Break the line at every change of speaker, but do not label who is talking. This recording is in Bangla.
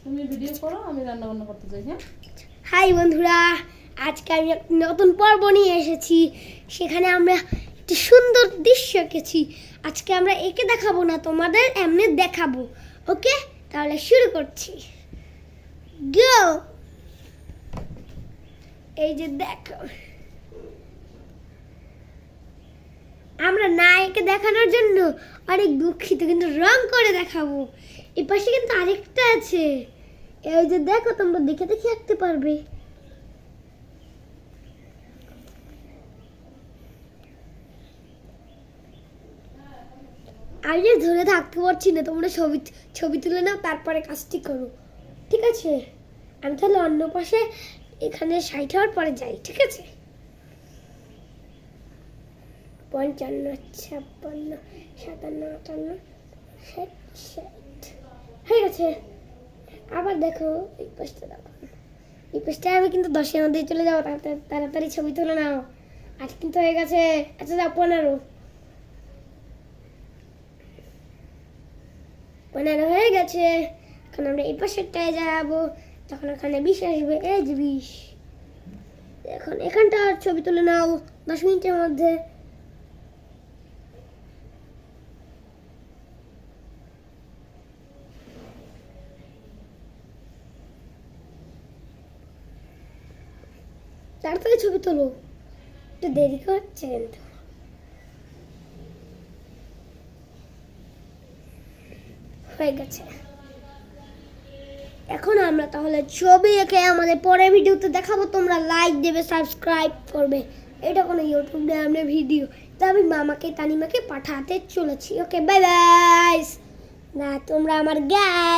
তুমি ভিডিও করো, আমি রান্না বান্না করতে যাই। হ্যাঁ,
হাই বন্ধুরা, আজকে আমি এক নতুন পর্ব নিয়ে এসেছি। সেখানে আমরা একটি সুন্দর দৃশ্য এঁকেছি। আজকে আমরা এঁকে দেখাবো না, তোমাদের এমনি দেখাবো। ওকে, তাহলে শুরু করছি। গো। এই যে দেখো, আমরা না এঁকে দেখানোর জন্য অনেক দুঃখিত, কিন্তু রং করে দেখাবো। এই পাশে কিন্তু আরেকটা আছে, এই যে দেখো, তোমরা দেখে দেখে আঁকতে পারবে। আমি যে ধরে থাকতে পারছি না, তোমরা ছবি তুলে নাও, তারপরে কাজটি করো, ঠিক আছে? আমি তাহলে অন্য পাশে এখানে 60 হওয়ার পরে যাই, ঠিক আছে? 55, 56, 57, 58, 60 হয়ে গেছে। আবার দেখো এই পাশটা, দেখো এই পাশটায় আমি কিন্তু 10-এর মধ্যেই চলে যাবো। তাড়াতাড়ি ছবি তুলে নাও, আজ কিন্তু হয়ে গেছে। আচ্ছা যাও, 15 হয়ে গেছে। এখন আমরা এই পাশেরটায় যাবো, তখন ওখানে 20 আসবে। এই যে 20। এখন এখানটা ছবি তুলে নাও 10 মিনিটের মধ্যে। তাড়াতাড়ি ছবি তোলো, একটু দেরি করছে কিন্তু। হয়ে গেছে। এখন আমরা তাহলে ছবি এঁকে আমাদের পরের ভিডিওতে দেখাবো। তোমরা লাইক দেবে, সাবস্ক্রাইব করবে। এটা কোনো ইউটিউব দিয়ে আমরা ভিডিও, তো আমি মামাকে তানিমাকে পাঠাতে চলেছি। ওকে, বাই বাই। না তোমরা আমার গাই।